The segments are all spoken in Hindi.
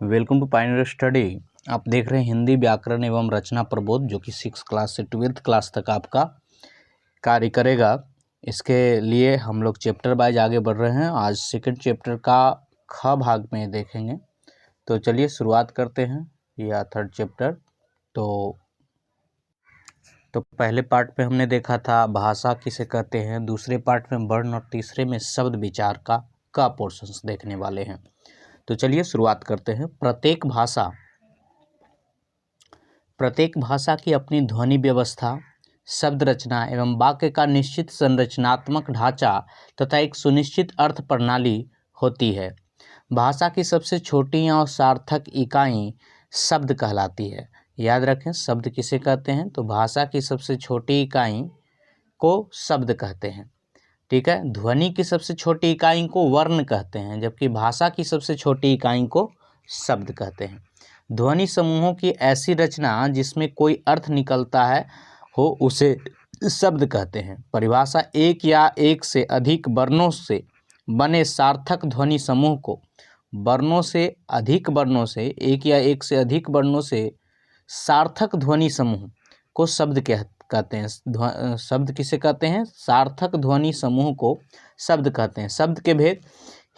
Welcome to Pioneer study. आप देख रहे हैं हिंदी व्याकरण एवं रचना प्रबोध, जो कि 6 क्लास से 12th क्लास तक आपका कार्य करेगा। इसके लिए हम लोग चैप्टर वाइज आगे बढ़ रहे हैं। आज सेकंड चैप्टर का ख भाग में देखेंगे। तो चलिए शुरुआत करते हैं, या थर्ड चैप्टर। तो पहले पार्ट में हमने देखा था भाषा किसे कहते हैं, दूसरे पार्ट में वर्ण और तीसरे में शब्द विचार का पोर्शंस देखने वाले हैं। तो चलिए शुरुआत करते हैं। प्रत्येक भाषा की अपनी ध्वनि व्यवस्था, शब्द रचना एवं वाक्य का निश्चित संरचनात्मक ढांचा तथा एक सुनिश्चित अर्थ प्रणाली होती है। भाषा की सबसे छोटी और सार्थक इकाई शब्द कहलाती है। याद रखें, शब्द किसे कहते हैं, तो भाषा की सबसे छोटी इकाई को शब्द कहते हैं। ठीक है, ध्वनि की सबसे छोटी इकाई को वर्ण कहते हैं, जबकि भाषा की सबसे छोटी इकाई को शब्द कहते हैं। ध्वनि समूहों की ऐसी रचना जिसमें कोई अर्थ निकलता है हो उसे शब्द कहते हैं। परिभाषा एक या एक से अधिक वर्णों से बने सार्थक ध्वनि समूह को, वर्णों से एक या एक से अधिक वर्णों से सार्थक ध्वनि समूह को शब्द कहते हैं। शब्द किसे कहते हैं, सार्थक ध्वनि समूह को शब्द कहते हैं। शब्द के भेद।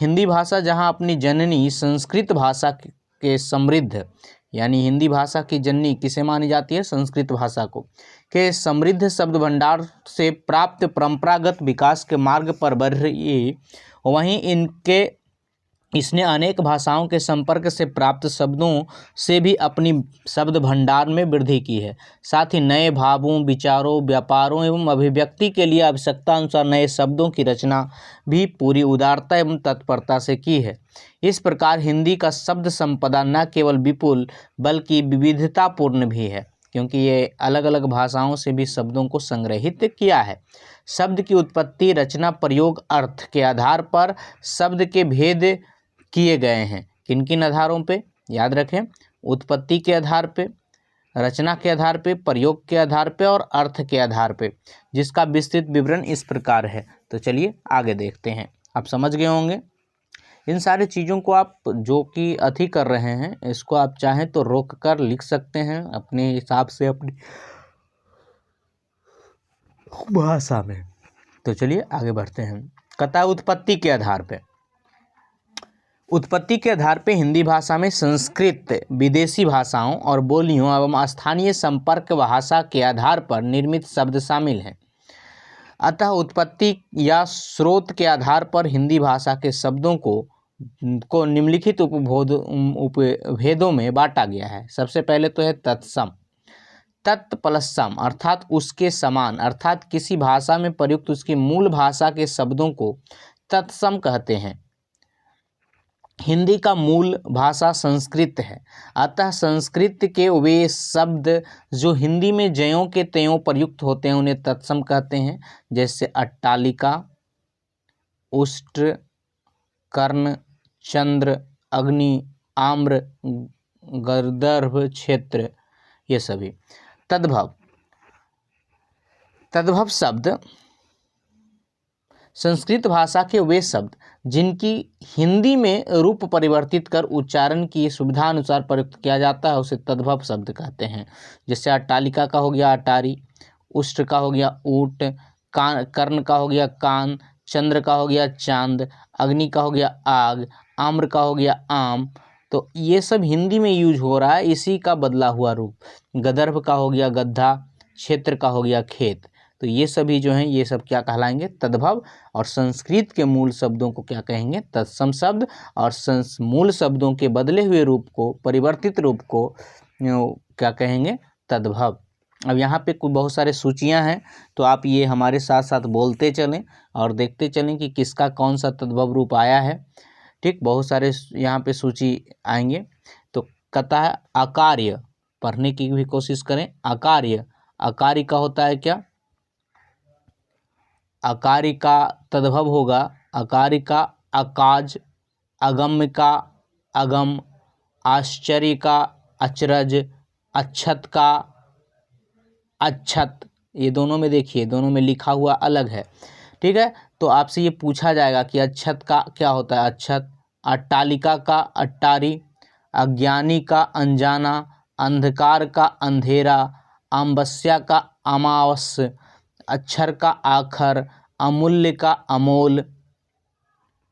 हिंदी भाषा जहां अपनी जननी संस्कृत भाषा के समृद्ध, यानी हिंदी भाषा की जननी किसे मानी जाती है, संस्कृत भाषा को, के समृद्ध शब्द भंडार से प्राप्त परंपरागत विकास के मार्ग पर बढ़ रही है, वहीं इसने अनेक भाषाओं के संपर्क से प्राप्त शब्दों से भी अपनी शब्द भंडार में वृद्धि की है। साथ ही नए भावों, विचारों, व्यापारों एवं अभिव्यक्ति के लिए आवश्यकता अनुसार नए शब्दों की रचना भी पूरी उदारता एवं तत्परता से की है। इस प्रकार हिंदी का शब्द संपदा न केवल विपुल बल्कि विविधतापूर्ण भी है, क्योंकि ये अलग अलग भाषाओं से भी शब्दों को संग्रहित किया है। शब्द की उत्पत्ति, रचना, प्रयोग, अर्थ के आधार पर शब्द के भेद किए गए हैं। किन किन आधारों पे, याद रखें, उत्पत्ति के आधार पे, रचना के आधार पे, प्रयोग के आधार पे और अर्थ के आधार पे, जिसका विस्तृत विवरण इस प्रकार है। तो चलिए आगे देखते हैं। आप समझ गए होंगे इन सारी चीज़ों को। आप जो कि अति कर रहे हैं, इसको आप चाहें तो रोक कर लिख सकते हैं अपने हिसाब से, अपनी भाषा में। तो चलिए आगे बढ़ते हैं। कथा उत्पत्ति के आधार पे। उत्पत्ति के आधार पर हिंदी भाषा में संस्कृत, विदेशी भाषाओं और बोलियों एवं स्थानीय संपर्क भाषा के आधार पर निर्मित शब्द शामिल हैं। अतः उत्पत्ति या स्रोत के आधार पर हिंदी भाषा के शब्दों को निम्नलिखित उपभेदों में बांटा गया है। सबसे पहले तो है तत्सम। तत् प्लस सम अर्थात उसके समान, अर्थात किसी भाषा में प्रयुक्त उसकी मूल भाषा के शब्दों को तत्सम कहते हैं। हिंदी का मूल भाषा संस्कृत है, अतः संस्कृत के वे शब्द जो हिंदी में ज्यों के त्यों प्रयुक्त होते हैं उन्हें तत्सम कहते हैं। जैसे अट्टालिका, उष्ट्र, कर्ण, चंद्र, अग्नि, आम्र, गर्दभ, क्षेत्र, ये सभी। तद्भव शब्द संस्कृत भाषा के वे शब्द जिनकी हिंदी में रूप परिवर्तित कर उच्चारण की सुविधा अनुसार प्रयुक्त किया जाता है उसे तद्भव शब्द कहते हैं। जैसे अट्टालिका का हो गया अटारी, उष्ट्र का हो गया ऊंट, कर्ण का हो गया कान, चंद्र का हो गया चांद, अग्नि का हो गया आग, आम्र का हो गया आम। तो ये सब हिंदी में यूज हो रहा है, इसी का बदला हुआ रूप। गदर्भ का हो गया गद्दा, क्षेत्र का हो गया खेत। तो ये सभी जो हैं ये सब क्या कहलाएंगे, तद्भव। और संस्कृत के मूल शब्दों को क्या कहेंगे, तत्सम शब्द। और मूल शब्दों के बदले हुए रूप को, परिवर्तित रूप को क्या कहेंगे, तद्भव। अब यहाँ पे कुछ बहुत सारे सूचियाँ हैं, तो आप ये हमारे साथ साथ बोलते चलें और देखते चलें कि किसका कौन सा तद्भव रूप आया है। ठीक, बहुत सारे यहाँ पे सूची आएंगे। तो कहता है अकार्य, पढ़ने की भी कोशिश करें। अकार्य का होता है क्या, अकार्य का तद्भव होगा, अकार्य का अकाज, अगम्य का अगम, आश्चर्य का अचरज, अच्छत का अच्छत। ये दोनों में देखिए, दोनों में लिखा हुआ अलग है। ठीक है, तो आपसे ये पूछा जाएगा कि अच्छत का क्या होता है, अच्छत। अट्टालिका का अट्टारी, अज्ञानी का अनजाना, अंधकार का अंधेरा, अमावस्या का अमावस्य, अक्षर का आखर, अमूल्य का अमोल।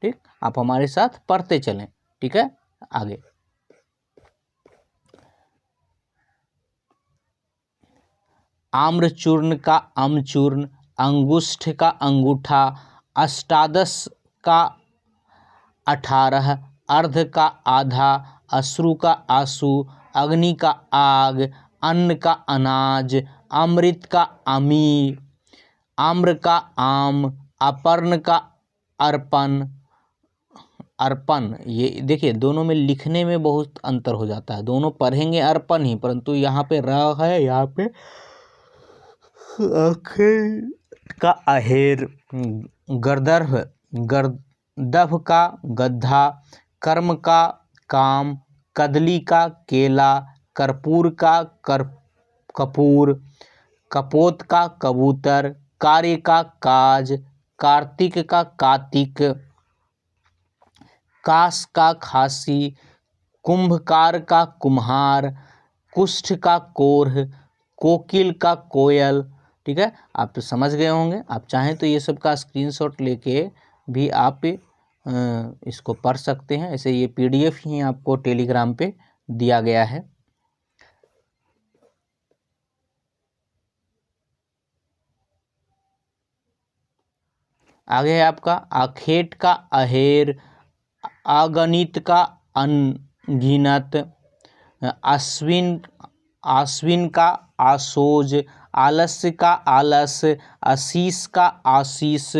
ठीक, आप हमारे साथ पढ़ते चलें। ठीक है, आगे। आम्रचूर्ण का अम्रचूर्ण, अंगुष्ठ का अंगूठा, अष्टादश का 18, अर्ध का आधा, अश्रु का आंसू, अग्नि का आग, अन्न का अनाज, अमृत का अमी, आम्र का आम, अपर्ण का अर्पण। अर्पण, ये देखिए दोनों में लिखने में बहुत अंतर हो जाता है, दोनों पढ़ेंगे अर्पण ही, परंतु यहाँ पे र है, यहाँ पे आखिर का अहेर, गर्दभ, गर्दभ का गधा, कर्म का काम, कदली का केला, कर्पूर का कपूर, कपोत का कबूतर, कार्य का काज, कार्तिक का कातिक, कास का खासी, कुंभकार का कुम्हार, कुष्ठ का कोढ़, कोकिल का कोयल। ठीक है, आप तो समझ गए होंगे। आप चाहें तो ये सब का स्क्रीनशॉट लेके भी आप इसको पढ़ सकते हैं। ऐसे ये पीडीएफ ही आपको टेलीग्राम पे दिया गया है। आगे है आपका आखेट का अहेर, अगणित का अनगिनत, आश्विन का आशोज, आलस्य का आलस, आशीष का आशीष,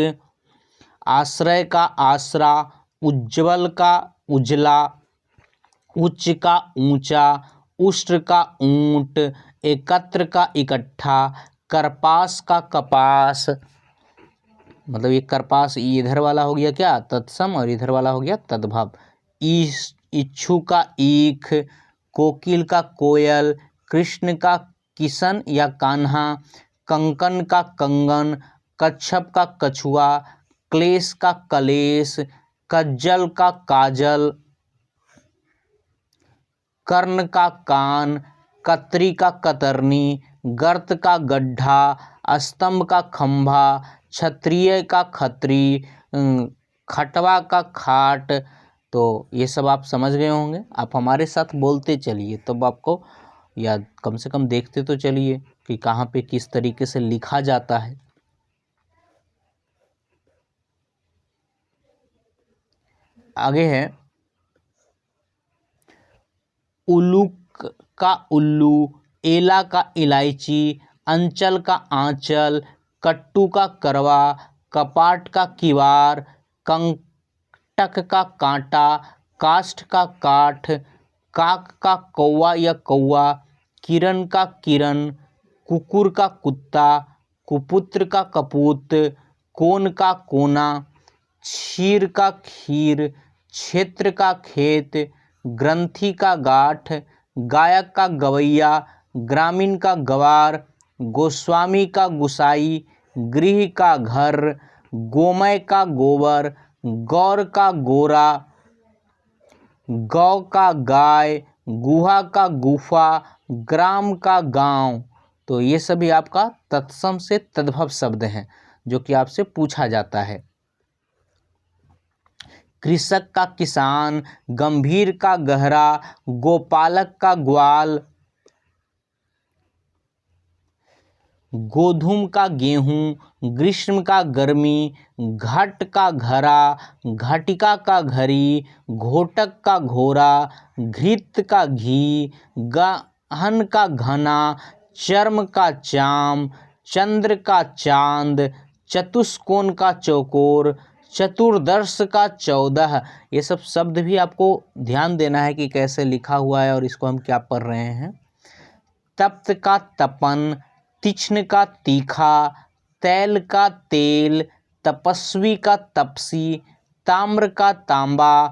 आश्रय का आसरा, उज्ज्वल का उजला, उच्च का ऊंचा, उष्ट्र का ऊंट, एकत्र का इकट्ठा, करपास का कपास। मतलब ये करपास इधर वाला हो गया क्या तत्सम, और इधर वाला हो गया तद्भव। इच्छु का ईख, कोकिल का कोयल, कृष्ण का किशन या कान्हा, कंकन का कंगन, कच्छप का कछुआ, क्लेश का कलेश, कज्जल का काजल, कर्ण का कान, कतरी का कतरनी, गर्त का गड्ढा, स्तंभ का खंभा, क्षत्रिय का खत्री, खटवा का खाट। तो ये सब आप समझ गए होंगे। आप हमारे साथ बोलते चलिए, तब आपको, या कम से कम देखते तो चलिए कि कहाँ पे किस तरीके से लिखा जाता है। आगे है उल्लू का उल्लू, एला का इलायची, अंचल का आंचल, कट्टू का करवा, कपाट का किवाड़, कंटक का कांटा, काष्ठ का काठ, काक का कौवा या कौवा, किरण का किरण, कुकुर का कुत्ता, कुपुत्र का कपूत, कोन का कोना, क्षीर का खीर, क्षेत्र का खेत, ग्रंथि का गाठ, गायक का गवैया, ग्रामीण का गवार, गोस्वामी का गुसाई, गृह का घर, गोमय का गोबर, गौर का गोरा, गौ का गाय, गुहा का गुफा, ग्राम का गांव। तो ये सभी आपका तत्सम से तद्भव शब्द हैं जो कि आपसे पूछा जाता है। कृषक का किसान, गंभीर का गहरा, गोपालक का ग्वाल, गोधूम का गेहूं, ग्रीष्म का गर्मी, घट का घरा, घटिका का घड़ी, घोटक का घोरा, घृत का घी, गहन का घना, चर्म का चाम, चंद्र का चांद, चतुष्कोण का चौकोर, चतुर्दर्श का 14। ये सब शब्द भी आपको ध्यान देना है कि कैसे लिखा हुआ है और इसको हम क्या पढ़ रहे हैं। तप्त का तपन, तीक्ष्ण का तीखा, तैल का तेल, तपस्वी का तपसी, ताम्र का तांबा,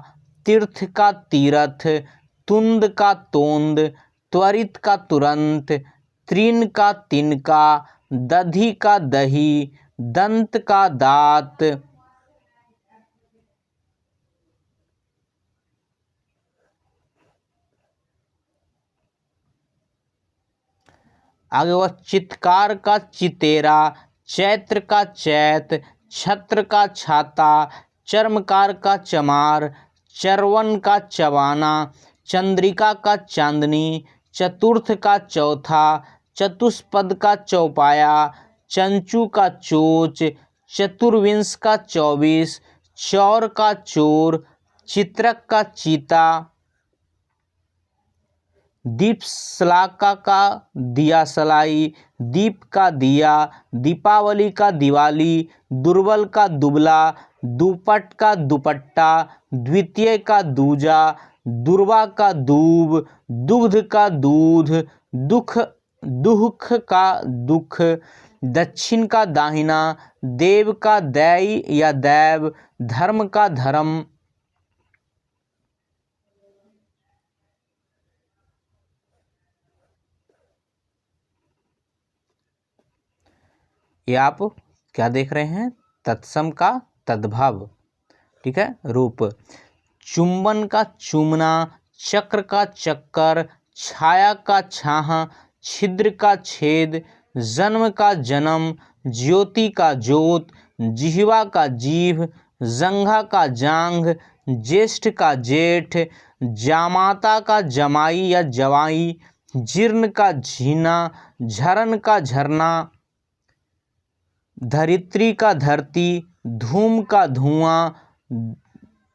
तीर्थ का तीरथ, तुंद का तोंद, त्वरित का तुरंत, तृण का तिनका, दधि का दही, दंत का दांत। आगे हुआ चित्कार का चितेरा, चैत्र का चैत, छत्र का छाता, चर्मकार का चमार, चरवन का चबाना, चंद्रिका का चांदनी, चतुर्थ का चौथा, चतुष्पद का चौपाया, चंचू का चोच, चतुर्विंश का 24, चौर का चोर, चित्रक का चीता, दीप सलाका का दिया सलाई, दीप का दिया, दीपावली का दिवाली, दुर्बल का दुबला, दुपट का दुपट्टा, द्वितीय का दूजा, दुर्वा का दूब, दुग्ध का दूध, दुख दुख का दुख, दक्षिण का दाहिना, देव का दै या दैव, धर्म का धर्म। ये आप क्या देख रहे हैं? तत्सम का तद्भव, ठीक है, रूप। चुंबन का चूमना, चक्र का चक्कर, छाया का छाह, छिद्र का छेद, जन्म का जन्म, ज्योति का ज्योत, जिह्वा का जीभ, जंघा का जांघ, ज्येष्ठ का जेठ, जामाता का जमाई या जवाई, जीर्ण का झीना, झरन का झरना, धरित्री का धरती, धूम का धुआं,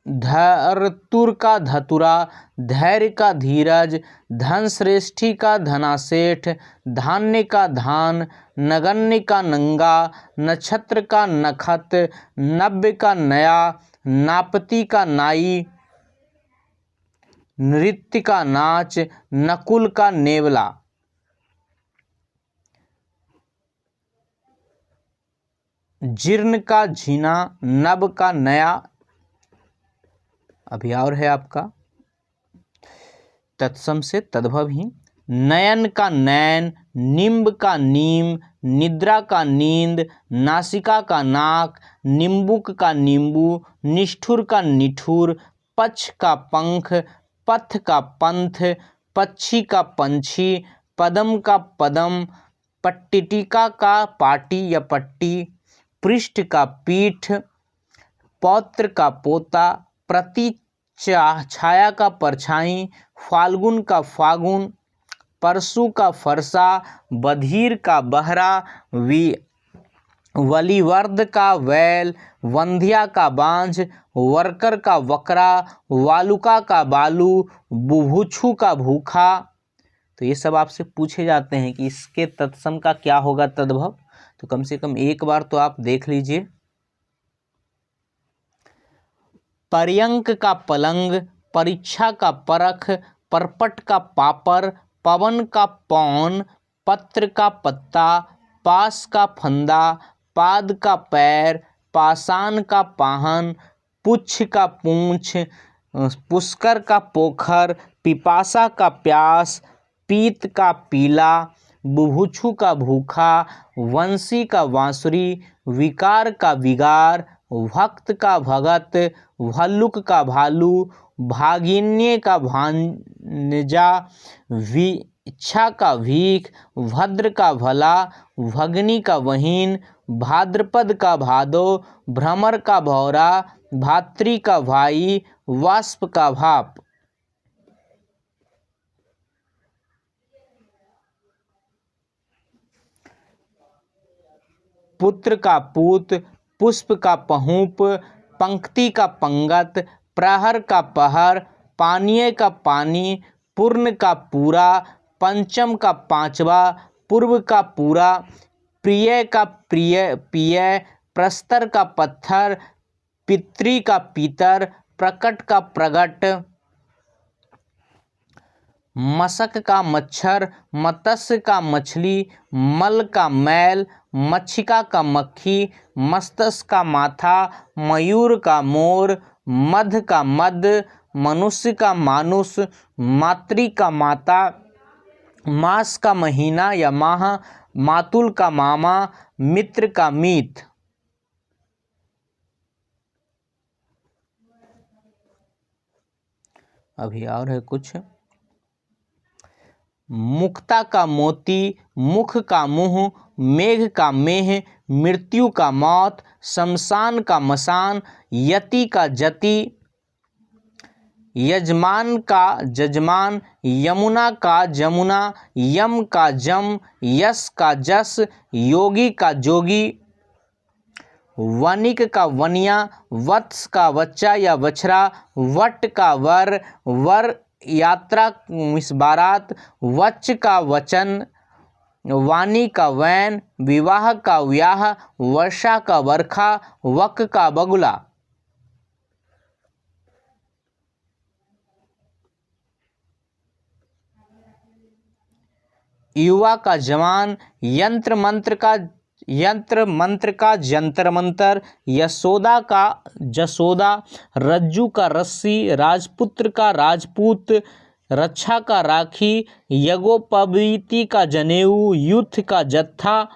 धरतुर का धतुरा, धैर्य का धीरज, धन श्रेष्ठी का धनासेठ, धान्य का धान, नगण्य का नंगा, नक्षत्र का नखत, नव्य का नया, नापति का नाई, नृत्य का नाच, नकुल का नेवला। जीर्ण का झीना, नव का नया। अभी और है आपका तत्सम से तद्भव ही। नयन का नैन, निम्ब का नीम, निद्रा का नींद, नासिका का नाक, निम्बुक का नींबू, निष्ठुर का निठुर, पक्ष का पंख, पथ का पंथ, पक्षी का पंछी, पदम का पदम, पट्टिटिका का पाटी या पट्टी, पृष्ठ का पीठ, पौत्र का पोता, प्रति छाया का परछाई, फाल्गुन का फागुन, परसु का फरसा, बधिर का बहरा, वलिवर्द का वैल, वंध्या का बांझ, वर्कर का वकरा, वालुका का बालू, बुभुक्षु का भूखा। तो ये सब आपसे पूछे जाते हैं कि इसके तत्सम का क्या होगा तद्भव, तो कम से कम एक बार तो आप देख लीजिए। पर्यंक का पलंग, परीक्षा का परख, परपट का पापर, पवन का पौन, पत्र का पत्ता, पास का फंदा, पाद का पैर, पाषाण का पाहन, पुच्छ का पूंछ, पुष्कर का पोखर, पिपासा का प्यास, पीत का पीला, बुभुक्षु का भूखा, वंशी का बांसुरी, विकार का विगार, भक्त का भगत, भल्लुक का भालू, भागिन्य का भांजा, इच्छा का भीख, भद्र का भला, भगनी का वहीन, भाद्रपद का भादो, भ्रमर का भौरा, भात्री का भाई, वाष्प का भाप। पुत्र का पूत, पुष्प का पहूप, पंक्ति का पंगत, प्रहर का पहर, पानीय का पानी, पूर्ण का पूरा, पंचम का पांचवा, पूर्व का पूरा, प्रिय का प्रिय पिय, प्रस्तर का पत्थर, पितृ का पीतर, प्रकट का प्रगट, मशक का मच्छर, मत्स्य का मछली, मल का मैल, मक्षिका का मक्खी, मस्तक का माथा, मयूर का मोर, मध का मद, मनुष्य का मानुष, मातृ का माता, मास का महीना या माह, मातुल का मामा, मित्र का मीत। अभी और है कुछ। मुक्ता का मोती, मुख का मुँह, मेघ का मेह, मृत्यु का मौत, शमशान का मसान, यति का जति, यजमान का जजमान, यमुना का जमुना, यम का जम, यश का जस, योगी का जोगी, वनिक का वनिया, वत्स का बच्चा या बछड़ा, वट का वर, वर यात्रा मिस बारात, वच का वचन, वाणी का वैन, विवाह का व्याह, वर्षा का वर्षा, वक का बगुला। युवा का जवान, यंत्र मंत्र का जंतर मंतर, यशोदा का जसोदा, रज्जू का रस्सी, राजपुत्र का राजपूत, रक्षा का राखी, यज्ञोपवीति का जनेऊ, युद्ध का जत्था,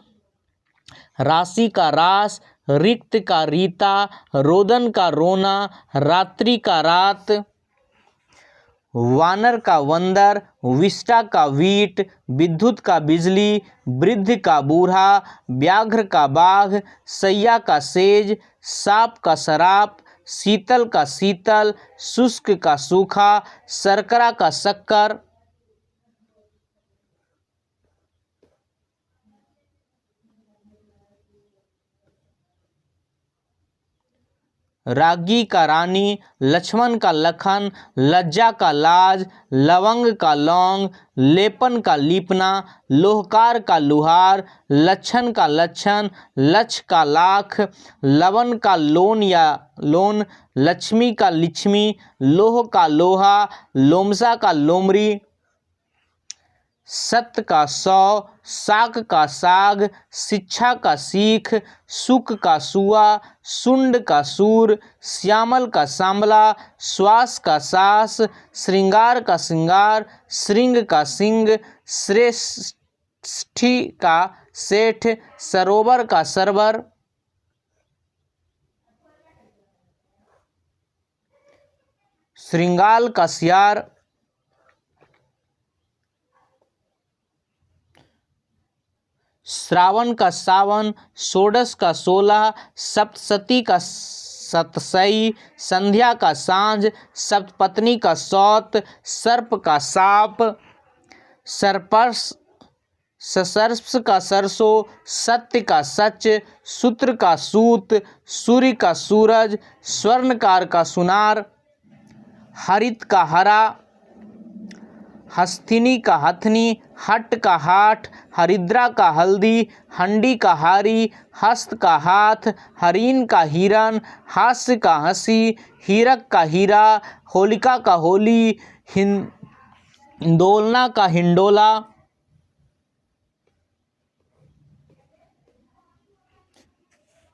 राशि का रास, रिक्त का रीता, रोदन का रोना, रात्रि का रात, वानर का वंदर, विष्टा का वीट, विद्युत का बिजली, वृद्ध का बूढ़ा, व्याघ्र का बाघ, सैया का सेज, साप का सराप, शीतल का शीतल, शुष्क का सूखा, शर्करा का शक्कर, रागी का रानी, लक्ष्मण का लखन, लज्जा का लाज, लवंग का लौंग, लेपन का लीपना, लोहकार का लुहार, लक्षण का लक्षण, लक्ष का लाख, लवन का लोन या लोन, लक्ष्मी का लिच्छमी, लोह का लोहा, लोमसा का लोमरी, सत्य का सौ, साग का साग, शिक्षा का सीख, सुख का सुआ, सुंड का सूर, श्यामल का सांबला, श्वास का सास, श्रृंगार का श्रृंगार, श्रृंग का सिंग, श्रेष्ठी का सेठ, सरोवर का सरवर, श्रृंगाल का सियार, श्रावण का सावन, षोडश का 16, सप्तशती का सतसई, संध्या का सांझ, सप्तपत्नी का सौत, सर्प का साप, ससर्प का सरसों, सत्य का सच, सूत्र का सूत, सूर्य का सूरज, स्वर्णकार का सुनार, हरित का हरा, हस्तिनी का हथनी, हट का हाथ, हरिद्रा का हल्दी, हंडी का हारी, हस्त का हाथ, हरीन का हिरन, हास्य का हंसी, हीरक का हीरा, होलिका का होली, हिंदोलना का हिंडोला,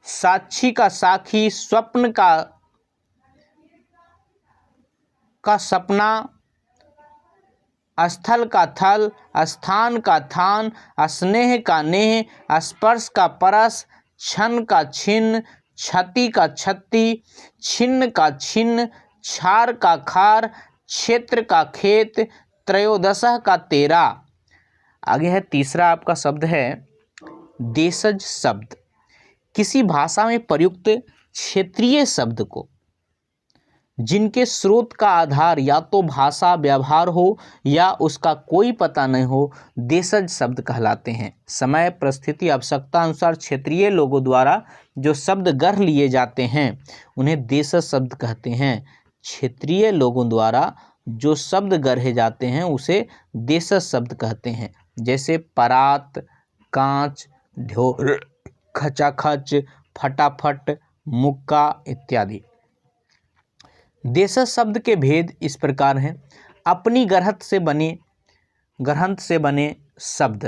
साक्षी का साखी, स्वप्न का सपना, स्थल का थल, स्थान का थान, स्नेह का नेह, स्पर्श का परस, क्षण का छिन्न, क्षति का छत्ती, छिन्न का छिन्न, क्षार का खार, क्षेत्र का खेत, त्रयोदशः का 13। आगे है तीसरा आपका शब्द है देशज शब्द। किसी भाषा में प्रयुक्त क्षेत्रीय शब्द को जिनके स्रोत का आधार या तो भाषा व्यवहार हो या उसका कोई पता नहीं हो, देशज शब्द कहलाते हैं। समय, परिस्थिति, आवश्यकता अनुसार क्षेत्रीय लोगों द्वारा जो शब्द गढ़ लिए जाते हैं उन्हें देशज शब्द कहते हैं। क्षेत्रीय लोगों द्वारा जो शब्द गढ़े जाते हैं उसे देशज शब्द कहते हैं। जैसे परात, कांच, ढोर, खचाखच, फटाफट, मुक्का इत्यादि। देशज शब्द के भेद इस प्रकार हैं। अपनी गढ़ंत से बने शब्द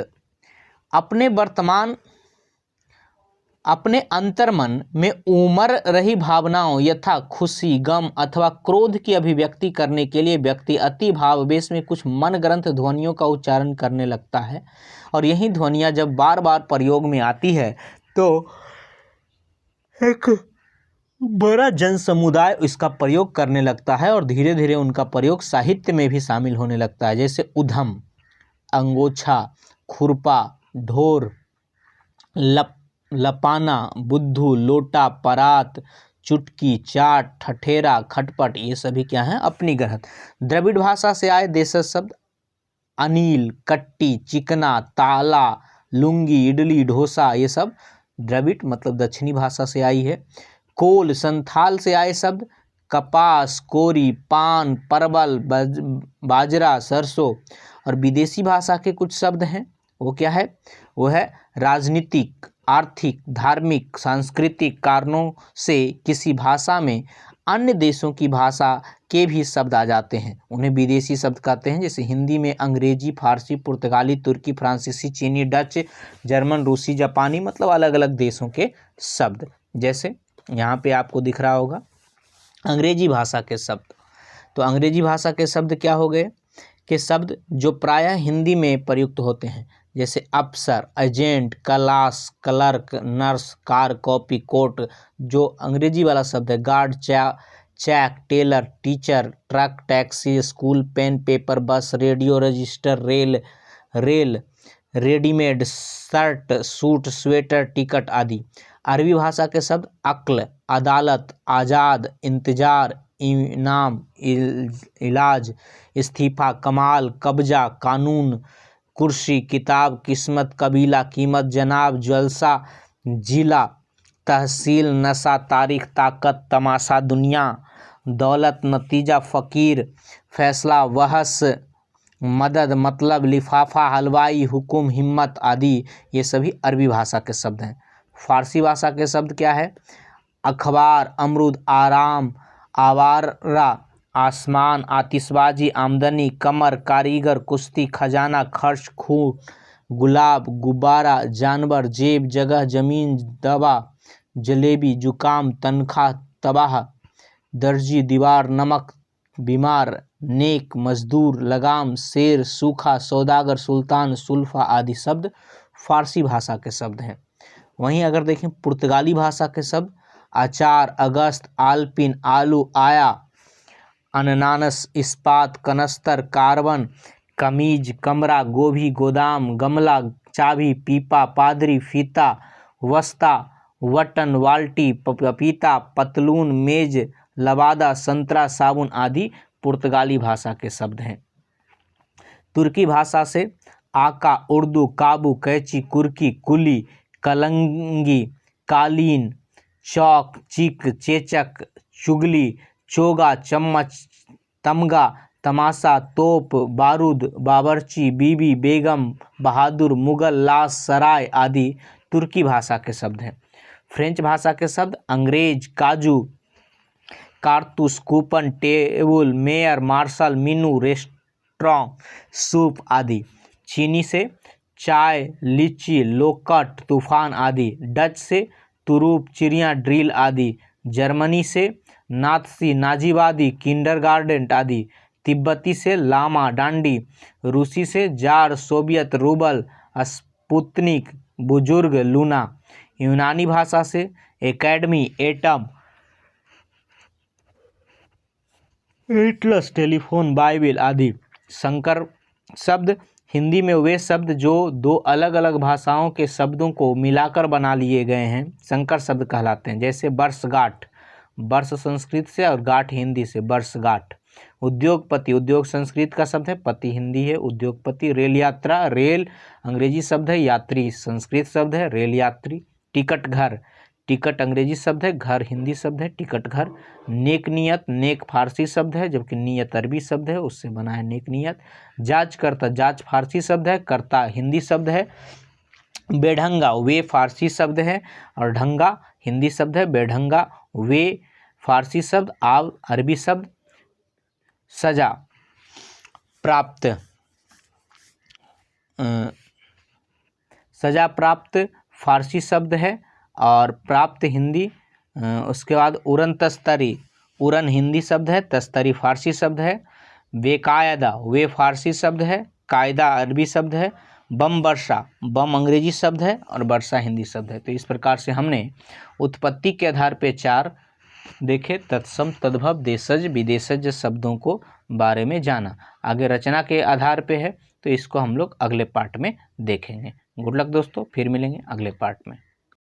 अपने अंतर्मन में उमड़ रही भावनाओं यथा खुशी, गम अथवा क्रोध की अभिव्यक्ति करने के लिए व्यक्ति अति भावावेश में कुछ मनगढ़ंत ध्वनियों का उच्चारण करने लगता है, और यही ध्वनियाँ जब बार बार प्रयोग में आती है तो एक बड़ा जन समुदाय इसका प्रयोग करने लगता है और धीरे धीरे उनका प्रयोग साहित्य में भी शामिल होने लगता है। जैसे उधम, अंगोछा, खुरपा, ढोर, लपाना, बुद्धू, लोटा, परात, चुटकी, चाट, ठठेरा, खटपट, ये सभी क्या हैं? अपनी ग्रहत। द्रविड़ भाषा से आए देशज शब्द अनिल, कट्टी, चिकना, ताला, लुंगी, इडली, डोसा, ये सब द्रविड़ मतलब दक्षिणी भाषा से आई है। कोल संथाल से आए शब्द कपास, कोरी, पान, परवल, बाजरा, सरसों। और विदेशी भाषा के कुछ शब्द हैं, वो क्या है? वो है राजनीतिक, आर्थिक, धार्मिक, सांस्कृतिक कारणों से किसी भाषा में अन्य देशों की भाषा के भी शब्द आ जाते हैं, उन्हें विदेशी शब्द कहते हैं। जैसे हिंदी में अंग्रेजी, फारसी, पुर्तगाली, तुर्की, फ्रांसीसी, चीनी, डच, जर्मन, रूसी, जापानी, मतलब अलग अलग देशों के शब्द। जैसे यहाँ पे आपको दिख रहा होगा अंग्रेजी भाषा के शब्द। तो अंग्रेजी भाषा के शब्द क्या हो गए? के शब्द जो प्रायः हिंदी में प्रयुक्त होते हैं, जैसे अफसर, agent, class, clerk, nurse, car, copy, court. जो अंग्रेजी वाला शब्द है guard, cheque, tailor, teacher, truck, taxi, school, pen, paper, bus, radio, register, rail, readymade, shirt, suit, sweater, ticket आदि। अरबी भाषा के शब्द अक्ल, अदालत, आज़ाद, इंतजार, इनाम, इलाज, इस्तीफा, कमाल, कब्जा, कानून, कुर्सी, किताब, किस्मत, कबीला, कीमत, जनाब, जलसा, जिला, तहसील, नशा, तारीख, ताकत, तमाशा, दुनिया, दौलत, नतीजा, फ़कीर, फैसला, बहस, मदद, मतलब, लिफाफा, हलवाई, हुकुम, हिम्मत आदि। ये सभी अरबी भाषा के शब्द हैं। फारसी भाषा के शब्द क्या है? अखबार, अमरूद, आराम, आवारा, आसमान, आतिशबाजी, आमदनी, कमर, कारीगर, कुश्ती, खजाना, खर्च, खून, गुलाब, गुब्बारा, जानवर, जेब, जगह, जमीन, दवा, जलेबी, जुकाम, तनख्वाह, तबाह, दर्जी, दीवार, नमक, बीमार, नेक, मजदूर, लगाम, शेर, सूखा, सौदागर, सुल्तान, सुल्फा आदि शब्द फारसी भाषा के शब्द हैं। वहीं अगर देखें पुर्तगाली भाषा के शब्द अचार, अगस्त, आल्पिन, आलू, आया, अननानस, इस्पात, कनस्तर, कार्बन, कमीज, कमरा, गोभी, गोदाम, गमला, चाबी, पीपा, पादरी, फीता, वस्ता, वटन, वाल्टी, पपीता, पतलून, मेज, लबादा, संतरा, साबुन आदि पुर्तगाली भाषा के शब्द हैं। तुर्की भाषा से आका, उर्दू, काबू, कैची, कुर्की, कुली, कलंगी, कालीन, चौक, चिक, चेचक, चुगली, चोगा, चम्मच, तमगा, तमाशा, तोप, बारूद, बावर्ची, बीबी, बेगम, बहादुर, मुगल, लाश, सराय आदि तुर्की भाषा के शब्द हैं। फ्रेंच भाषा के शब्द अंग्रेज, काजू, कारतूस, coupon, table, mayor, marshal, menu, restaurant, soup आदि। चीनी से चाय, लीची, लोकट, तूफान आदि। डच से तुरूप, चिड़िया, ड्रिल आदि। जर्मनी से नात्सी, नाजीवादी, किंडरगार्टन आदि। तिब्बती से लामा, डांडी। रूसी से जार, सोवियत, रूबल, स्पुतनिक, बुजुर्ग, लूना। यूनानी भाषा से academy, atom, Atlas, telephone, Bible आदि। संकर शब्द हिंदी में वे शब्द जो दो अलग अलग भाषाओं के शब्दों को मिलाकर बना लिए गए हैं संकर शब्द कहलाते हैं। जैसे वर्षगांठ, वर्ष संस्कृत से और गांठ हिंदी से, वर्षगांठ। उद्योगपति, उद्योग संस्कृत का शब्द है, पति हिंदी है, उद्योगपति। रेल यात्रा, रेल अंग्रेजी शब्द है, यात्री संस्कृत शब्द है, रेल यात्री। टिकट घर, टिकट अंग्रेजी शब्द है, घर हिंदी शब्द है, टिकट घर। नेक नियत, नेक फारसी शब्द है, जबकि नियत अरबी शब्द है, उससे बना है नेक नियत। जांचकर्ता, जांच फारसी शब्द है, कर्ता हिंदी शब्द है। बेढंगा, वे फारसी शब्द है और ढंगा हिंदी शब्द है। बेढंगा, वे फारसी शब्द, आव अरबी शब्द। सजा प्राप्त, सजा प्राप्त फारसी शब्द है और प्राप्त हिंदी। उसके बाद उरन तस्तरी, उरन हिंदी शब्द है, तस्तरी फारसी शब्द है। बेकायदा, वे फारसी शब्द है, कायदा अरबी शब्द है। बम वर्षा, बम अंग्रेजी शब्द है और वर्षा हिंदी शब्द है। तो इस प्रकार से हमने उत्पत्ति के आधार पर 4 देखे, तत्सम, तद्भव, देशज, विदेशज शब्दों को बारे में जाना। आगे रचना के आधार पे है, तो इसको हम लोग अगले पार्ट में देखेंगे। गुड लक दोस्तों, फिर मिलेंगे अगले पार्ट में।